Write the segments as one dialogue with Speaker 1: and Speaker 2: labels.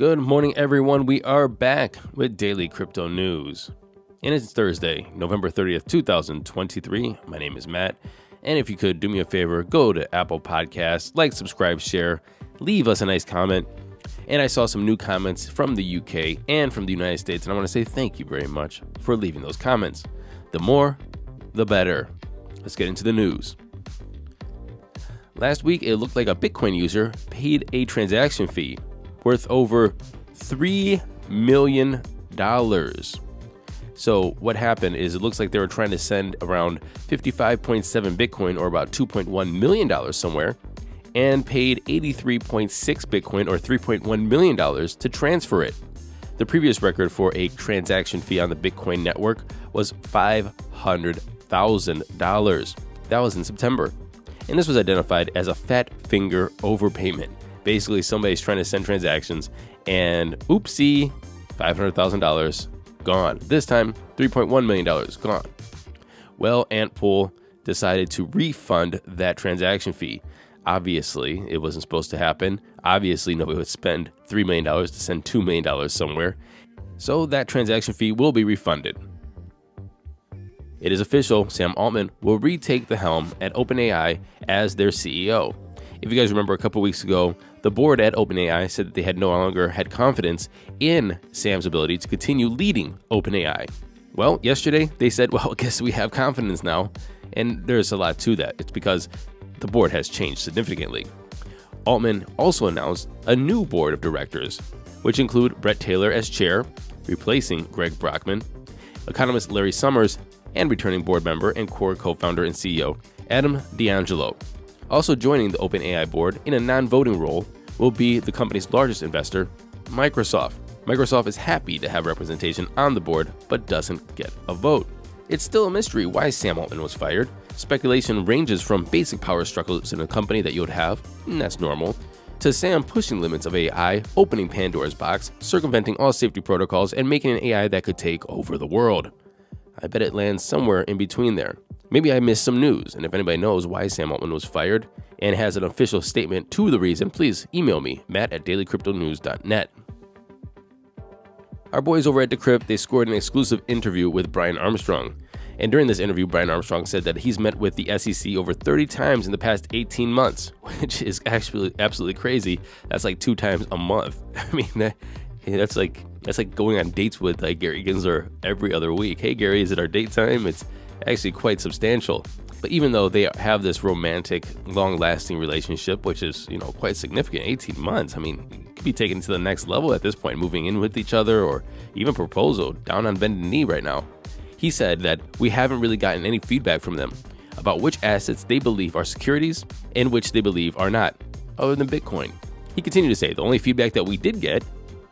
Speaker 1: Good morning, everyone. We are back with daily crypto news. And it's Thursday, November 30th, 2023. My name is Matt. And if you could do me a favor, go to Apple Podcasts, like, subscribe, share, leave us a nice comment. And I saw some new comments from the UK and from the United States. And I want to say thank you very much for leaving those comments. The more, the better. Let's get into the news. Last week, it looked like a Bitcoin user paid a transaction fee worth over $3 million. So what happened is it looks like they were trying to send around 55.7 Bitcoin or about $2.1 million somewhere and paid 83.6 Bitcoin or $3.1 million to transfer it. The previous record for a transaction fee on the Bitcoin network was $500,000. That was in September. And this was identified as a fat finger overpayment. Basically, somebody's trying to send transactions and oopsie, $500,000 gone. This time, $3.1 million gone. Well, Antpool decided to refund that transaction fee. Obviously, it wasn't supposed to happen. Obviously, nobody would spend $3 million to send $2 million somewhere. So that transaction fee will be refunded. It is official, Sam Altman will retake the helm at OpenAI as their CEO. If you guys remember a couple weeks ago, the board at OpenAI said that they had no longer had confidence in Sam's ability to continue leading OpenAI. Well, yesterday they said, well, I guess we have confidence now. And there's a lot to that. It's because the board has changed significantly. Altman also announced a new board of directors, which include Brett Taylor as chair, replacing Greg Brockman, economist Larry Summers, and returning board member and core co-founder and CEO Adam D'Angelo. Also joining the OpenAI board in a non-voting role will be the company's largest investor, Microsoft. Microsoft is happy to have representation on the board, but doesn't get a vote. It's still a mystery why Sam Altman was fired. Speculation ranges from basic power struggles in a company that you would have, and that's normal, to Sam pushing limits of AI, opening Pandora's box, circumventing all safety protocols, and making an AI that could take over the world. I bet it lands somewhere in between there. Maybe I missed some news, and if anybody knows why Sam Altman was fired and has an official statement to the reason, please email me, matt@dailycryptonews.net. Our boys over at Decrypt, they scored an exclusive interview with Brian Armstrong. And during this interview, Brian Armstrong said that he's met with the SEC over 30 times in the past 18 months, which is actually absolutely crazy. That's like 2 times a month. I mean, that's like going on dates with Gary Gensler every other week. Hey, Gary, is it our date time? It's actually quite substantial. But even though they have this romantic, long-lasting relationship, which is, quite significant, 18 months, I mean, it could be taken to the next level at this point, moving in with each other or even proposal, down on bended knee right now. He said that we haven't really gotten any feedback from them about which assets they believe are securities and which they believe are not, other than Bitcoin. He continued to say the only feedback that we did get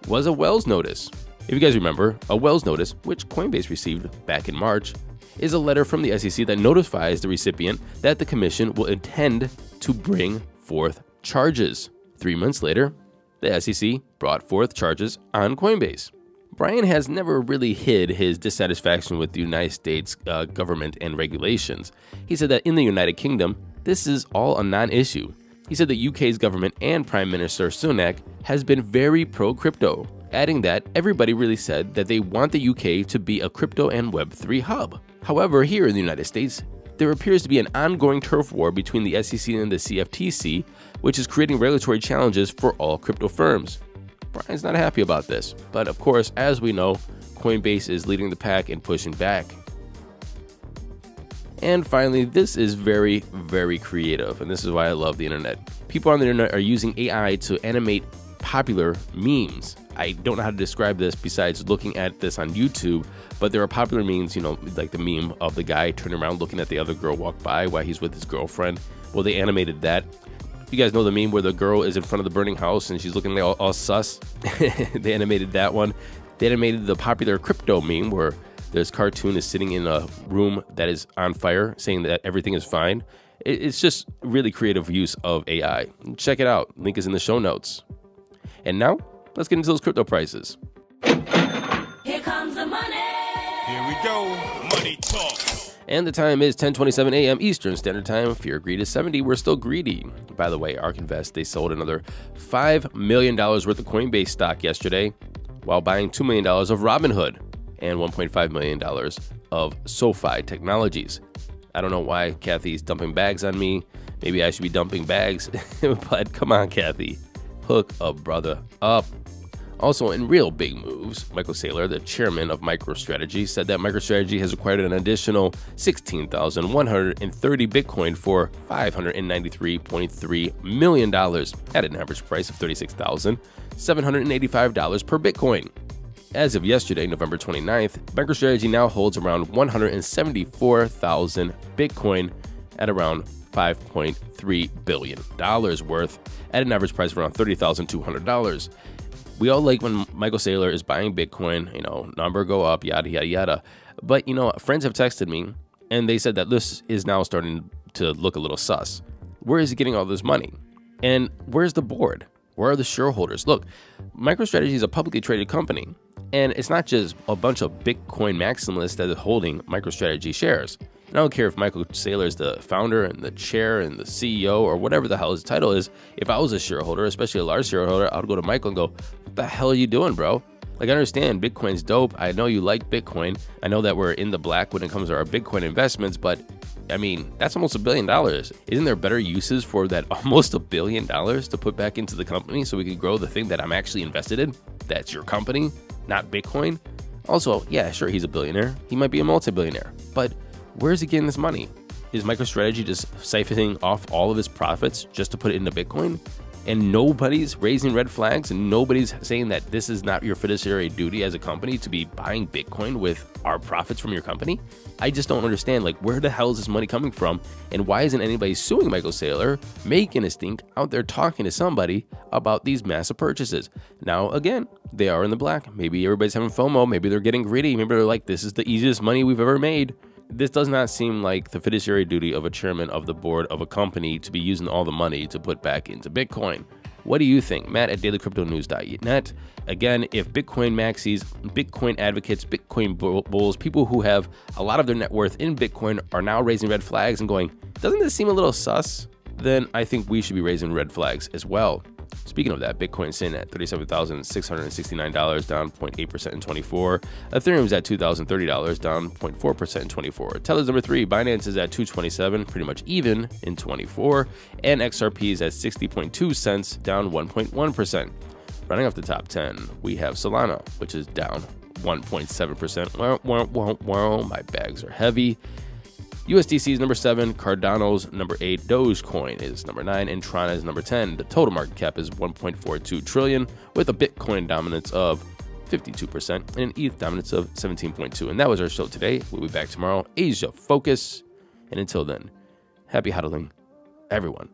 Speaker 1: was a Wells notice. If you guys remember, a Wells notice, which Coinbase received back in March, is a letter from the SEC that notifies the recipient that the commission will intend to bring forth charges. 3 months later, the SEC brought forth charges on Coinbase. Brian has never really hid his dissatisfaction with the United States government and regulations. He said that in the United Kingdom, this is all a non-issue. He said the UK's government and Prime Minister Sunak has been very pro-crypto, adding that everybody really said that they want the UK to be a crypto and Web3 hub. However, here in the United States, there appears to be an ongoing turf war between the SEC and the CFTC, which is creating regulatory challenges for all crypto firms. Brian's not happy about this, but of course, as we know, Coinbase is leading the pack and pushing back. And finally, this is very, very creative, and this is why I love the internet. People on the internet are using AI to animate popular memes. I don't know how to describe this besides looking at this on YouTube, but there are popular memes, like the meme of the guy turning around looking at the other girl walk by while he's with his girlfriend. Well, they animated that. You guys know the meme where the girl is in front of the burning house and she's looking all sus? They animated that one. They animated the popular crypto meme where this cartoon is sitting in a room that is on fire, saying that everything is fine. It's just really creative use of AI. Check it out. Link is in the show notes. And now, let's get into those crypto prices.
Speaker 2: Here comes the money. Here we go. Money talk.
Speaker 1: And the time is 10:27 a.m. Eastern Standard Time. Fear greed is 70. We're still greedy. By the way, ARK Invest, they sold another $5 million worth of Coinbase stock yesterday while buying $2 million of Robinhood and $1.5 million of SoFi Technologies. I don't know why Kathy's dumping bags on me. Maybe I should be dumping bags, but come on, Kathy. Hook a brother up. Also, in real big moves, Michael Saylor, the chairman of MicroStrategy, said that MicroStrategy has acquired an additional 16,130 Bitcoin for $593.3 million at an average price of $36,785 per Bitcoin. As of yesterday, November 29th, MicroStrategy now holds around 174,000 Bitcoin at around $5.3 billion worth at an average price of around $30,200. We all like when Michael Saylor is buying Bitcoin, number go up, yada, yada, yada. But, friends have texted me and they said that this is now starting to look a little sus. Where is he getting all this money? And where's the board? Where are the shareholders? Look, MicroStrategy is a publicly traded company, and it's not just a bunch of Bitcoin maximalists that are holding MicroStrategy shares. And I don't care if Michael Saylor is the founder and the chair and the CEO or whatever the hell his title is. If I was a shareholder, especially a large shareholder, I would go to Michael and go, what the hell are you doing, bro? Like, I understand Bitcoin's dope. I know you like Bitcoin. I know that we're in the black when it comes to our Bitcoin investments, but I mean, that's almost $1 billion. Isn't there better uses for that almost $1 billion to put back into the company so we can grow the thing that I'm actually invested in? That's your company, not Bitcoin. Also, yeah, sure, he's a billionaire. He might be a multi-billionaire, but where is he getting this money? Is MicroStrategy just siphoning off all of his profits just to put it into Bitcoin? And nobody's raising red flags and nobody's saying that this is not your fiduciary duty as a company to be buying Bitcoin with our profits from your company? I just don't understand, like, where the hell is this money coming from? And why isn't anybody suing Michael Saylor, making a stink out there talking to somebody about these massive purchases? Now, again, they are in the black. Maybe everybody's having FOMO. Maybe they're getting greedy. Maybe they're like, this is the easiest money we've ever made. This does not seem like the fiduciary duty of a chairman of the board of a company to be using all the money to put back into Bitcoin. What do you think? Matt at dailycryptonews.net. Again, if Bitcoin maxis, Bitcoin advocates, Bitcoin bulls, people who have a lot of their net worth in Bitcoin are now raising red flags and going, doesn't this seem a little sus? Then I think we should be raising red flags as well. Speaking of that, Bitcoin's sitting at $37,669, down 0.8% in 24. Ethereum's at $2,030, down 0.4% in 24. Tether's number 3. Binance is at $2.27, pretty much even in 24. And XRP is at 60.2 cents, down 1.1%. Running off the top 10, we have Solana, which is down 1.7%. Well, my bags are heavy. USDC is number 7, Cardano's number 8, Dogecoin is number 9, and Tron is number 10. The total market cap is 1.42 trillion, with a Bitcoin dominance of 52% and an ETH dominance of 17.2. And that was our show today. We'll be back tomorrow. Asia Focus. And until then, happy hodling, everyone.